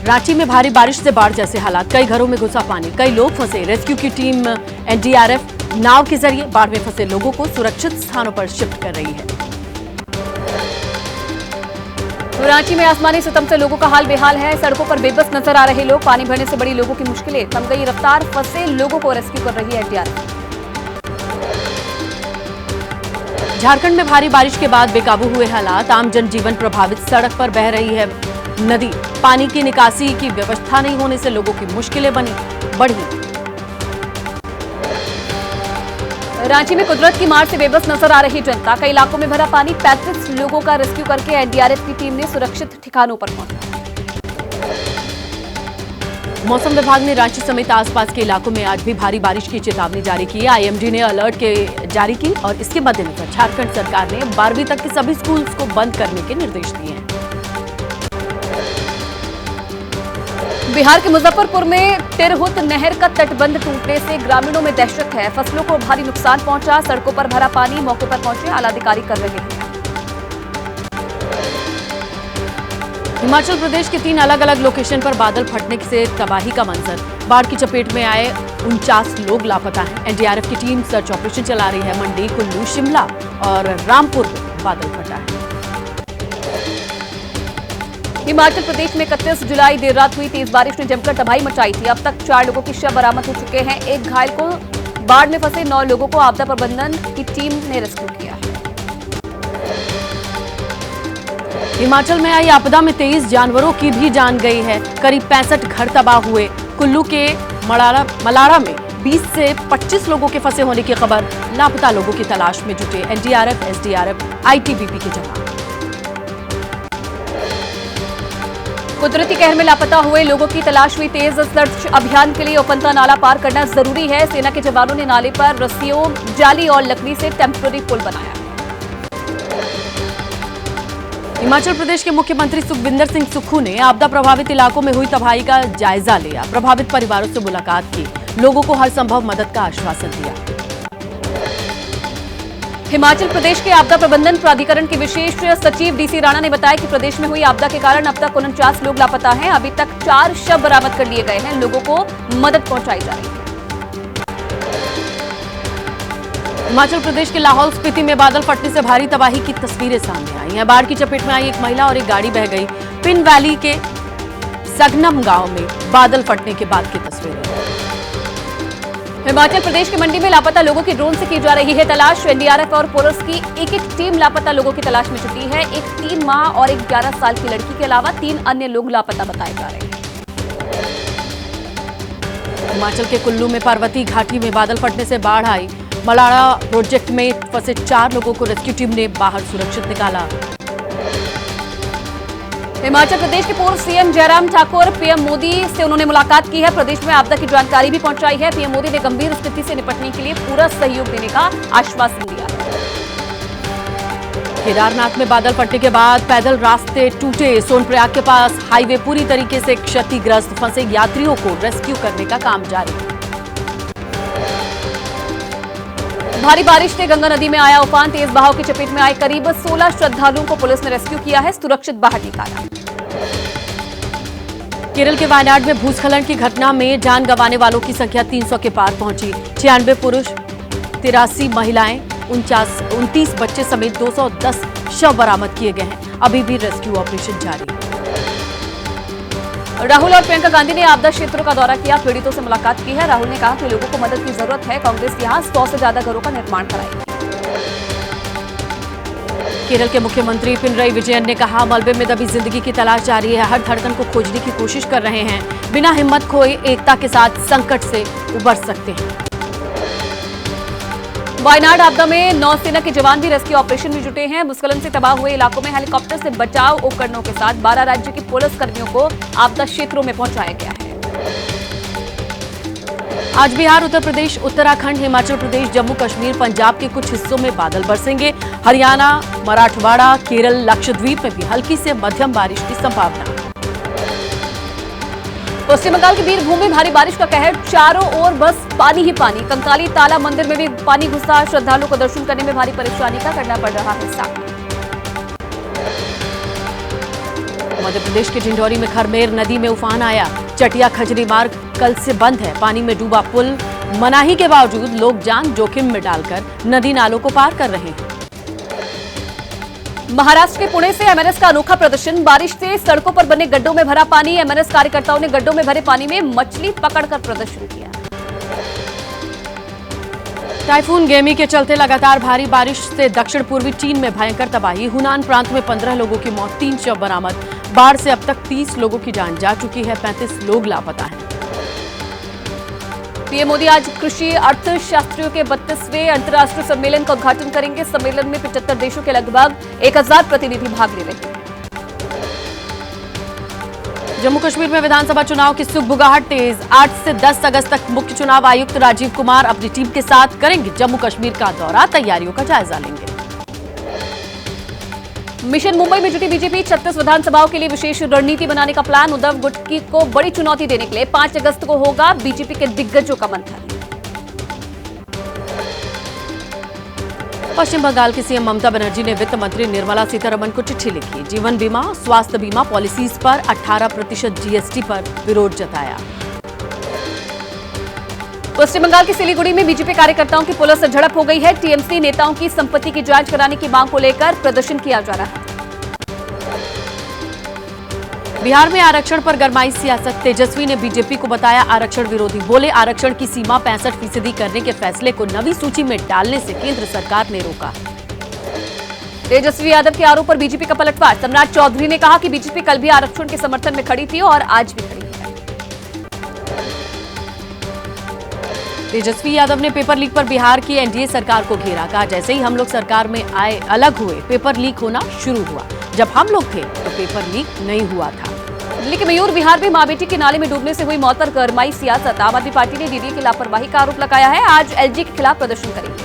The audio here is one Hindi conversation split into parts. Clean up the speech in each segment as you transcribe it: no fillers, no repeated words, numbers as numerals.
रांची में भारी बारिश से बाढ़ जैसे हालात, कई घरों में घुसा पानी, कई लोग फंसे। रेस्क्यू की टीम एनडीआरएफ नाव के जरिए बाढ़ में फंसे लोगों को सुरक्षित स्थानों पर शिफ्ट कर रही है। रांची में आसमानी सितम से लोगों का हाल बेहाल है। सड़कों पर बेबस नजर आ रहे लोग, पानी भरने से बड़ी लोगों की मुश्किलें। थम गई रफ्तार, फंसे लोगों को रेस्क्यू कर रही है एनडीआरएफ। झारखंड में भारी बारिश के बाद बेकाबू हुए हालात, आम जनजीवन प्रभावित, सड़क पर बह रही है नदी। पानी की निकासी की व्यवस्था नहीं होने से लोगों की मुश्किलें बढ़ी। रांची में कुदरत की मार से बेबस नजर आ रही जनता, कई इलाकों में भरा पानी। 35 लोगों का रेस्क्यू करके एनडीआरएफ की टीम ने सुरक्षित ठिकानों पर पहुंचा। मौसम विभाग ने रांची समेत आसपास के इलाकों में आज भी भारी बारिश की चेतावनी जारी की है। आईएमडी ने अलर्ट जारी की और इसके मद्देनजर झारखंड सरकार ने 12वीं तक के सभी स्कूल्स को बंद करने के निर्देश दिए हैं। बिहार के मुजफ्फरपुर में तिरहुत नहर का तटबंध टूटने से ग्रामीणों में दहशत है। फसलों को भारी नुकसान पहुंचा, सड़कों पर भरा पानी। मौके पर पहुंचे आलाधिकारी कर रहे हैं। हिमाचल प्रदेश के 3 अलग अलग लोकेशन पर बादल फटने से तबाही का मंजर, बाढ़ की चपेट में आए 49 लोग लापता हैं। एनडीआरएफ की टीम सर्च ऑपरेशन चला रही है। मंडी, कुल्लू, शिमला और रामपुर में बादल फटा है। हिमाचल प्रदेश में 31 जुलाई देर रात हुई तेज बारिश ने जमकर तबाही मचाई थी। अब तक 4 लोगों की शव बरामद हो चुके हैं। एक घायल को, बाढ़ में फंसे 9 लोगों को आपदा प्रबंधन की टीम ने रेस्क्यू किया है। हिमाचल में आई आपदा में 23 जानवरों की भी जान गई है। करीब 65 घर तबाह हुए। कुल्लू के मलाड़ा में 20 से 25 लोगों के फंसे होने की खबर। लापता लोगों की तलाश में जुटे एनडीआरएफ, एसडीआरएफ, आईटीबीपी के जवान। कुदरती कहर में लापता हुए लोगों की तलाश हुई तेज। सर्च अभियान के लिए ओपनता नाला पार करना जरूरी है। सेना के जवानों ने नाले पर रस्सियों, जाली और लकड़ी से टेम्पररी पुल बनाया। हिमाचल प्रदेश के मुख्यमंत्री सुखविंदर सिंह सुक्खू ने आपदा प्रभावित इलाकों में हुई तबाही का जायजा लिया। प्रभावित परिवारों से मुलाकात की, लोगों को हर संभव मदद का आश्वासन दिया। हिमाचल प्रदेश के आपदा प्रबंधन प्राधिकरण के विशेष सचिव डीसी राणा ने बताया कि प्रदेश में हुई आपदा के कारण अब तक 49 लोग लापता हैं। अभी तक 4 शव बरामद कर लिए गए हैं। लोगों को मदद पहुंचाई जा रही है। हिमाचल प्रदेश के लाहौल स्पीति में बादल फटने से भारी तबाही की तस्वीरें सामने आई हैं। बाढ़ की चपेट में आई एक महिला और एक गाड़ी बह गई। पिन वैली के सगनम गांव में बादल फटने के बाद की तस्वीरें। हिमाचल प्रदेश के मंडी में लापता लोगों की ड्रोन से की जा रही है तलाश। एनडीआरएफ और पुलिस की एक टीम लापता लोगों की तलाश में जुटी है। एक 3 माह और एक 11 साल की लड़की के अलावा 3 अन्य लोग लापता बताए जा रहे हैं। हिमाचल के कुल्लू में पार्वती घाटी में बादल फटने से बाढ़ आई। मलाड़ा प्रोजेक्ट में फंसे 4 लोगों को रेस्क्यू टीम ने बाहर सुरक्षित निकाला। हिमाचल प्रदेश के पूर्व सीएम जयराम ठाकुर, पीएम मोदी से उन्होंने मुलाकात की है। प्रदेश में आपदा की जानकारी भी पहुंचाई है। पीएम मोदी ने गंभीर स्थिति से निपटने के लिए पूरा सहयोग देने का आश्वासन दिया। केदारनाथ में बादल फटने के बाद पैदल रास्ते टूटे। सोनप्रयाग के पास हाईवे पूरी तरीके से क्षतिग्रस्त, फंसे यात्रियों को रेस्क्यू करने का काम जारी। भारी बारिश से गंगा नदी में आया उफान। तेज बहाव की चपेट में आए करीब 16 श्रद्धालुओं को पुलिस ने रेस्क्यू किया है, सुरक्षित बाहर निकाला। केरल के वायनाड में भूस्खलन की घटना में जान गंवाने वालों की संख्या 300 के पार पहुंची। 96 पुरुष, 83 महिलाएं, 29 बच्चे समेत 210 शव बरामद किए गए हैं। अभी भी रेस्क्यू ऑपरेशन जारी है। राहुल और प्रियंका गांधी ने आपदा क्षेत्रों का दौरा किया, पीड़ितों से मुलाकात की है। राहुल ने कहा कि लोगों को मदद की जरूरत है। कांग्रेस यहां 100 से ज्यादा घरों का निर्माण कराएगी। केरल के मुख्यमंत्री पिनरई विजयन ने कहा, मलबे में दबी जिंदगी की तलाश जारी है। हर धड़कन को खोजने की कोशिश कर रहे हैं। बिना हिम्मत खोए एकता के साथ संकट से उबर सकते हैं। वायनाड आपदा में नौसेना के जवान भी रेस्क्यू ऑपरेशन में जुटे हैं। भूस्खलन से तबाह हुए इलाकों में हेलीकॉप्टर से बचाव उपकरणों के साथ 12 राज्य के पुलिस कर्मियों को आपदा क्षेत्रों में पहुंचाया गया है। आज बिहार, उत्तर प्रदेश, उत्तराखंड, हिमाचल प्रदेश, जम्मू कश्मीर, पंजाब के कुछ हिस्सों में बादल बरसेंगे। हरियाणा, मराठवाड़ा, केरल, लक्षद्वीप में भी हल्की से मध्यम बारिश की संभावना। पश्चिम बंगाल के बीरभूम में भारी बारिश का कहर, चारों ओर बस पानी ही पानी। कंकाली ताला मंदिर में भी पानी घुसा। श्रद्धालुओं को दर्शन करने में भारी परेशानी का करना पड़ रहा है सामना। मध्य प्रदेश के डिंडौरी में खरमेर नदी में उफान आया। चटिया खजरी मार्ग कल से बंद है। पानी में डूबा पुल, मनाही के बावजूद लोग जान जोखिम में डालकर नदी नालों को पार कर रहे हैं। महाराष्ट्र के पुणे से एमएनएस का अनोखा प्रदर्शन। बारिश से सड़कों पर बने गड्ढों में भरा पानी। एमएनएस कार्यकर्ताओं ने गड्ढों में भरे पानी में मछली पकड़कर प्रदर्शन किया। टाइफून गेमी के चलते लगातार भारी बारिश से दक्षिण पूर्वी चीन में भयंकर तबाही। हुनान प्रांत में 15 लोगों की मौत, 3 शव बरामद। बाढ़ से अब तक 30 लोगों की जान जा चुकी है, 35 लोग लापता हैं। पीएम मोदी आज कृषि अर्थशास्त्रियों के 32वें अंतर्राष्ट्रीय सम्मेलन का उद्घाटन करेंगे। सम्मेलन में 75 देशों के लगभग 1000 प्रतिनिधि भाग ले रहे हैं। जम्मू कश्मीर में विधानसभा चुनाव की सुगबुगाहट तेज। 8 से 10 अगस्त तक मुख्य चुनाव आयुक्त राजीव कुमार अपनी टीम के साथ करेंगे जम्मू कश्मीर का दौरा, तैयारियों का जायजा लेंगे। मिशन मुंबई में जुटी बीजेपी। 36 विधानसभाओं के लिए विशेष रणनीति बनाने का प्लान। उद्धव गुट को बड़ी चुनौती देने के लिए 5 अगस्त को होगा बीजेपी के दिग्गजों का मंथन। पश्चिम बंगाल की सीएम ममता बनर्जी ने वित्त मंत्री निर्मला सीतारमण को चिट्ठी लिखी। जीवन बीमा, स्वास्थ्य बीमा पॉलिसीज पर 18% जीएसटी पर विरोध जताया। पश्चिम बंगाल के सिलीगुड़ी में बीजेपी कार्यकर्ताओं की पुलिस से झड़प हो गई है। टीएमसी नेताओं की संपत्ति की जांच कराने की मांग को लेकर प्रदर्शन किया जा रहा है। बिहार में आरक्षण पर गरमाई सियासत। तेजस्वी ने बीजेपी को बताया आरक्षण विरोधी। बोले आरक्षण की सीमा 65% करने के फैसले को नवी सूची में डालने से केंद्र सरकार ने रोका। तेजस्वी यादव के आरोप पर बीजेपी का पलटवार। सम्राट चौधरी ने कहा कि बीजेपी कल भी आरक्षण के समर्थन में खड़ी थी और आज भी खड़ी है। तेजस्वी यादव ने पेपर लीक पर बिहार की एनडीए सरकार को घेरा। कहा जैसे ही हम लोग सरकार में आए अलग हुए, पेपर लीक होना शुरू हुआ। जब हम लोग थे तो पेपर लीक नहीं हुआ था। दिल्ली के मयूर विहार में मां बेटी के नाले में डूबने से हुई मौत पर गरमाई सियासत। आम आदमी पार्टी ने डीडीए की लापरवाही का आरोप लगाया है। आज एलजी के खिलाफ प्रदर्शन करेंगे।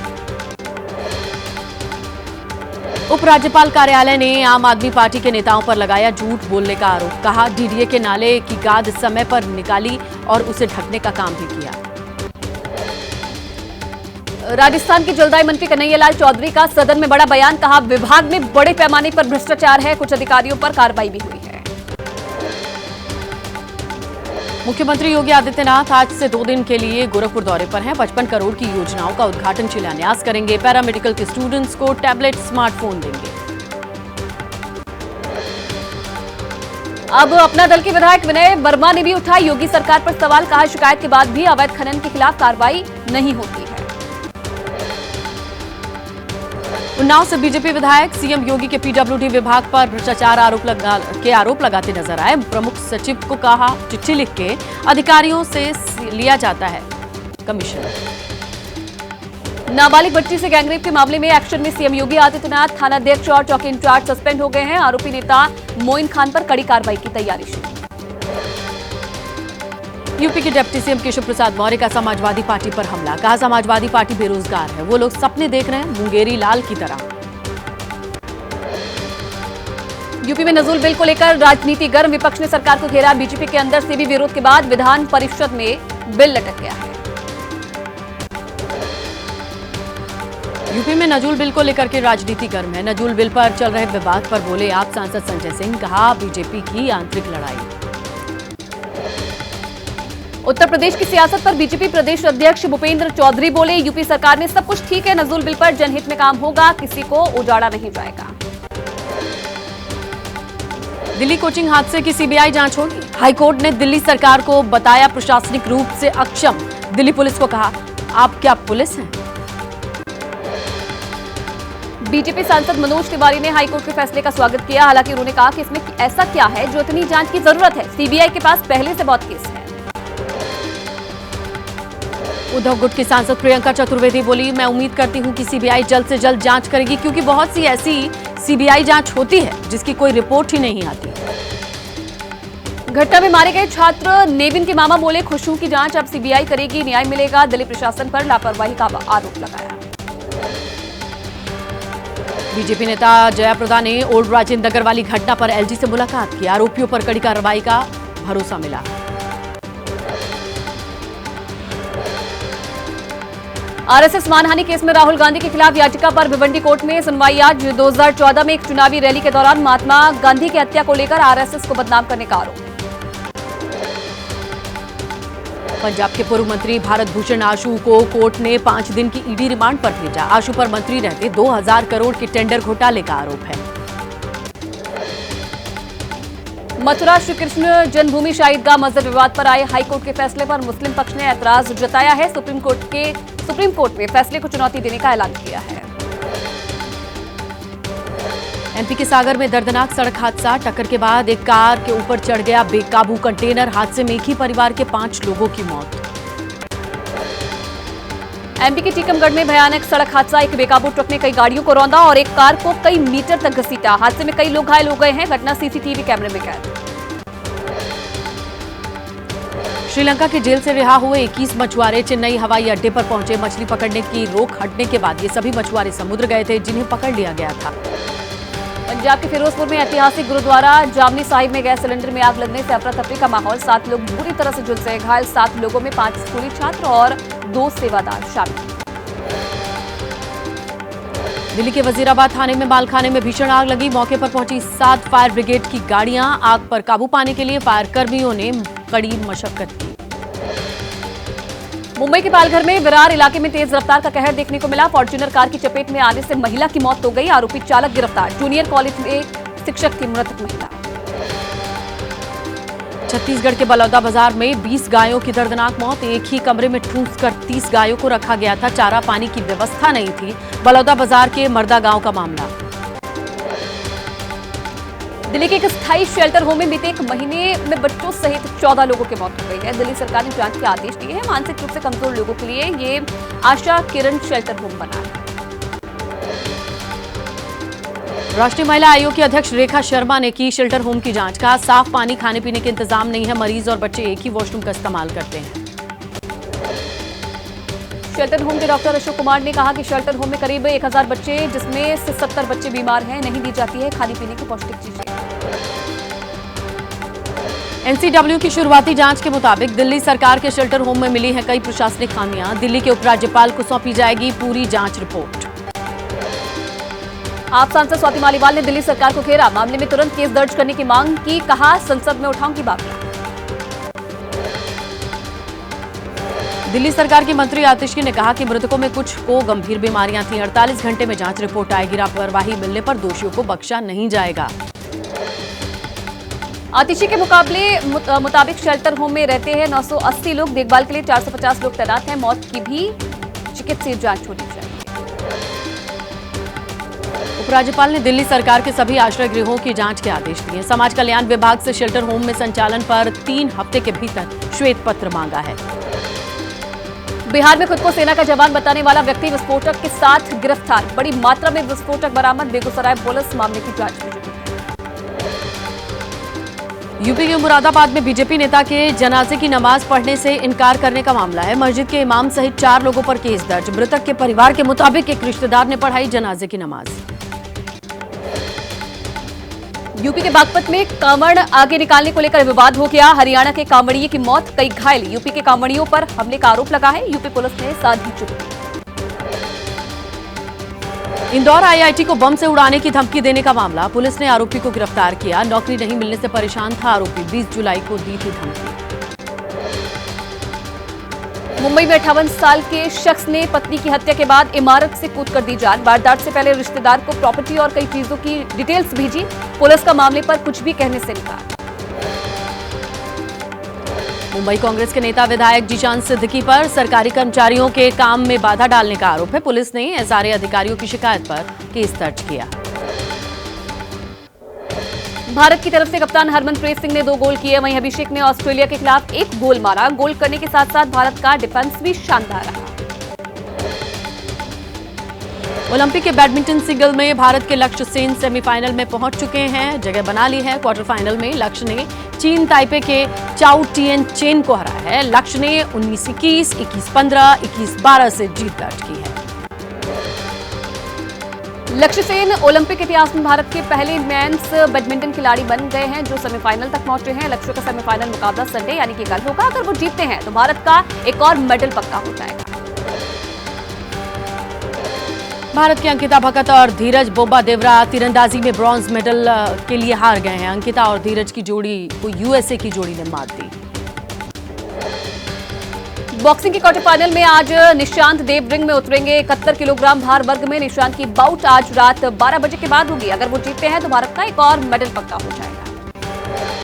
उपराज्यपाल कार्यालय ने आम आदमी पार्टी के नेताओं पर लगाया झूठ बोलने का आरोप। कहा डीडीए के नाले की गाद समय पर निकाली और उसे ढकने का काम भी किया। राजस्थान के जलदाय मंत्री कन्हैयालाल चौधरी का सदन में बड़ा बयान। कहा विभाग में बड़े पैमाने पर भ्रष्टाचार है, कुछ अधिकारियों पर कार्रवाई भी हुई है। मुख्यमंत्री योगी आदित्यनाथ आज से 2 दिन के लिए गोरखपुर दौरे पर हैं। 55 करोड़ की योजनाओं का उद्घाटन शिलान्यास करेंगे। पैरामेडिकल के स्टूडेंट्स को टैबलेट, स्मार्टफोन देंगे। अब अपना दल के विधायक विनय वर्मा ने भी उठाया योगी सरकार पर सवाल। कहा शिकायत के बाद भी अवैध खनन के खिलाफ कार्रवाई नहीं होती है। उन्नाव से बीजेपी विधायक सीएम योगी के पीडब्ल्यूडी विभाग पर भ्रष्टाचार आरोप लगाते नजर आए। प्रमुख सचिव को कहा चिट्ठी लिख के अधिकारियों से लिया जाता है कमीशन। नाबालिग बच्ची से गैंगरेप के मामले में एक्शन में सीएम योगी आदित्यनाथ। थानाध्यक्ष और चौकी इंचार्ज सस्पेंड हो गए हैं। आरोपी नेता मोइन खान पर कड़ी कार्रवाई की तैयारी शुरू। यूपी के डिप्टी सीएम केशव प्रसाद मौर्य का समाजवादी पार्टी पर हमला। कहा समाजवादी पार्टी बेरोजगार है, वो लोग सपने देख रहे हैं मुंगेरी लाल की तरह। यूपी में नजूल बिल को लेकर राजनीति गर्म। विपक्ष ने सरकार को घेरा। बीजेपी के अंदर से भी विरोध के बाद विधान परिषद में बिल लटक गया है। यूपी में नजूल बिल को लेकर के राजनीति गर्म है। नजूल बिल पर चल रहे विवाद पर बोले आप सांसद संजय सिंह। कहा बीजेपी की आंतरिक लड़ाई। उत्तर प्रदेश की सियासत पर बीजेपी प्रदेश अध्यक्ष भूपेंद्र चौधरी बोले यूपी सरकार में सब कुछ ठीक है। नजूल बिल पर जनहित में काम होगा, किसी को उजाड़ा नहीं जाएगा। दिल्ली कोचिंग हादसे की सीबीआई जांच होगी। हाईकोर्ट ने दिल्ली सरकार को बताया प्रशासनिक रूप से अक्षम। दिल्ली पुलिस को कहा आप क्या पुलिस हैं। बीजेपी सांसद मनोज तिवारी ने हाईकोर्ट के फैसले का स्वागत किया। हालांकि उन्होंने कहा कि इसमें ऐसा क्या है जो इतनी जांच की जरूरत है। सीबीआई के पास पहले से बहुत केस है। उद्धव गुट की सांसद प्रियंका चतुर्वेदी बोली मैं उम्मीद करती हूं कि सीबीआई जल्द से जल्द जांच करेगी, क्योंकि बहुत सी ऐसी सीबीआई जांच होती है जिसकी कोई रिपोर्ट ही नहीं आती। घटना में मारे गए छात्र नेविन के मामा बोले खुश हूं कि जांच अब सीबीआई करेगी, न्याय मिलेगा। दिल्ली प्रशासन पर लापरवाही का आरोप लगाया। बीजेपी नेता जया प्रदा ने ओल्ड राजेंद्र नगर वाली घटना पर एलजी से मुलाकात की। आरोपियों पर कड़ी कार्रवाई का भरोसा मिला। आरएसएस मानहानि केस में राहुल गांधी के खिलाफ याचिका पर भिवंडी कोर्ट में सुनवाई आज। 2014 में एक चुनावी रैली के दौरान महात्मा गांधी की हत्या को लेकर आरएसएस को बदनाम करने का आरोप। पंजाब के पूर्व मंत्री भारत भूषण आशू को कोर्ट ने 5 दिन की ईडी रिमांड पर भेजा। आशू पर मंत्री रहते 2000 करोड़ के टेंडर घोटाले का आरोप है। मथुरा श्री कृष्ण जन्मभूमि शाहीदगाह मस्जिद विवाद पर आए हाईकोर्ट के फैसले पर मुस्लिम पक्ष ने ऐतराज जताया है। सुप्रीम कोर्ट में फैसले को चुनौती देने का ऐलान किया है। एमपी के सागर में दर्दनाक सड़क हादसा। टक्कर के बाद एक कार के ऊपर चढ़ गया बेकाबू कंटेनर। हादसे में एक ही परिवार के 5 लोगों की मौत। एमपी के टीकमगढ़ में भयानक सड़क हादसा। एक बेकाबू ट्रक ने कई गाड़ियों को रौंदा और एक कार को कई मीटर तक घसीटा। हादसे में कई लोग घायल हो गए हैं। घटना सीसीटीवी कैमरे में कैद। श्रीलंका की जेल से रिहा हुए 21 मछुआरे चेन्नई हवाई अड्डे पर पहुंचे। मछली पकड़ने की रोक हटने के बाद ये सभी मछुआरे समुद्र गए थे, जिन्हें पकड़ लिया गया था। पंजाब के फिरोजपुर में ऐतिहासिक गुरुद्वारा जामनी साहिब में गैस सिलेंडर में आग लगने से अफरा तफरी का माहौल। 7 लोग बुरी तरह से झुलसे घायल। 7 लोगों में 5 स्कूली छात्र और 2 सेवादार शामिल। दिल्ली के वजीराबाद थाने में मालखाने में भीषण आग लगी। मौके पर पहुंची 7 फायर ब्रिगेड की गाड़ियां। आग पर काबू पाने के लिए फायर कर्मियों ने कड़ी मशक्कत की। मुंबई के पालघर में विरार इलाके में तेज रफ्तार का कहर देखने को मिला। फॉर्च्यूनर कार की चपेट में आने से महिला की मौत हो गई। आरोपी चालक गिरफ्तार। जूनियर कॉलेज में शिक्षक की मृतक महिला। छत्तीसगढ़ के बलौदा बाजार में 20 गायों की दर्दनाक मौत। एक ही कमरे में ठूंस कर 30 गायों को रखा गया था। चारा पानी की व्यवस्था नहीं थी। बलौदा बाजार के मर्दा गांव का मामला। दिल्ली के एक स्थायी शेल्टर होम में बीते 1 महीने में बच्चों सहित 14 लोगों की मौत हो गई है। दिल्ली सरकार ने जांच के आदेश दिए हैं। मानसिक रूप से कमजोर लोगों के लिए ये आशा किरण शेल्टर होम बना है। राष्ट्रीय महिला आयोग की अध्यक्ष रेखा शर्मा ने की शेल्टर होम की जांच। कहा साफ पानी, खाने पीने के इंतजाम नहीं है। मरीज और बच्चे एक ही वॉशरूम का इस्तेमाल करते हैं। शेल्टर होम के डॉक्टर अशोक कुमार ने कहा कि शेल्टर होम में करीब 1000 बच्चे, जिसमें से 70 बच्चे बीमार हैं। नहीं दी जाती है खाने पीने की पौष्टिक चीजें। एनसीडब्ल्यू की शुरुआती जांच के मुताबिक दिल्ली सरकार के शेल्टर होम में मिली हैं कई प्रशासनिक खामियां। दिल्ली के उपराज्यपाल को सौंपी जाएगी पूरी जांच रिपोर्ट। आप सांसद स्वाति मालीवाल ने दिल्ली सरकार को घेरा। मामले में तुरंत केस दर्ज करने की मांग की। कहा संसद में उठाऊंगी बात। दिल्ली सरकार की मंत्री आतिशी ने कहा कि मृतकों में कुछ को गंभीर बीमारियां थीं। 48 घंटे में जांच रिपोर्ट आएगी। लापरवाही मिलने पर दोषियों को बख्शा नहीं जाएगा। आतिशी के मुताबिक शेल्टर होम में रहते हैं 980 लोग। देखभाल के लिए 450 लोग तैनात हैं। मौत की भी चिकित्सीय जांच होनी चाहिए। उपराज्यपाल ने दिल्ली सरकार के सभी आश्रय गृहों की जांच के आदेश दिए। समाज कल्याण विभाग से शेल्टर होम में संचालन पर 3 हफ्ते के भीतर श्वेत पत्र मांगा है। बिहार में खुद को सेना का जवान बताने वाला व्यक्ति विस्फोटक के साथ गिरफ्तार। बड़ी मात्रा में विस्फोटक बरामद। बेगूसराय पुलिस मामले की जांच में जुटी। यूपी के मुरादाबाद में बीजेपी नेता के जनाजे की नमाज पढ़ने से इनकार करने का मामला है। मस्जिद के इमाम सहित 4 लोगों पर केस दर्ज। मृतक के परिवार के मुताबिक एक रिश्तेदार ने पढ़ाई जनाजे की नमाज। यूपी के बागपत में कांवड़ आगे निकालने को लेकर विवाद हो गया। हरियाणा के कांवड़िये की मौत, कई घायल। यूपी के कांवड़ियों पर हमले का आरोप लगा है। यूपी पुलिस ने साधी चुप्पी। इंदौर आईआईटी को बम से उड़ाने की धमकी देने का मामला। पुलिस ने आरोपी को गिरफ्तार किया। नौकरी नहीं मिलने से परेशान था आरोपी। 20 जुलाई को दी थी धमकी। मुंबई में 58 साल के शख्स ने पत्नी की हत्या के बाद इमारत से कूदकर दी जान। वारदात से पहले रिश्तेदार को प्रॉपर्टी और कई चीजों की डिटेल्स भेजी। पुलिस का मामले पर कुछ भी कहने से इनकार। मुंबई कांग्रेस के नेता विधायक जीशान सिद्दीकी पर सरकारी कर्मचारियों के काम में बाधा डालने का आरोप है। पुलिस ने एसआरए अधिकारियों की शिकायत पर केस दर्ज किया। भारत की तरफ से कप्तान हरमनप्रीत सिंह ने 2 गोल किए। वहीं अभिषेक ने ऑस्ट्रेलिया के खिलाफ 1 गोल मारा। गोल करने के साथ साथ भारत का डिफेंस भी शानदार रहा। ओलंपिक के बैडमिंटन सिंगल में भारत के लक्ष्य सेन सेमीफाइनल में पहुंच चुके हैं। जगह बना ली है। क्वार्टर फाइनल में लक्ष्य ने चीन ताइपे के चाउ टिएन चेन को हराया है। लक्ष्य ने 19-21, 21-15, 21-12 से जीत दर्ज की है। लक्ष्य सेन ओलंपिक इतिहास में भारत के पहले मेंस बैडमिंटन खिलाड़ी बन गए हैं जो सेमीफाइनल तक पहुंचे हैं। लक्ष्य का सेमीफाइनल मुकाबला संडे यानी कि कल होगा। अगर वो जीतते हैं तो भारत का एक और मेडल पक्का हो जाएगा। भारत की अंकिता भगत और धीरज बोब्बा देवरा तीरंदाजी में ब्रॉन्ज मेडल के लिए हार गए हैं। अंकिता और धीरज की जोड़ी को यूएसए की जोड़ी ने मात दी। बॉक्सिंग के क्वार्टर फाइनल में आज निशांत देव रिंग में उतरेंगे। 71 किलोग्राम भार वर्ग में निशांत की बाउट आज रात 12 बजे के बाद होगी। अगर वो जीतते हैं तो भारत का एक और मेडल पक्का हो जाएगा।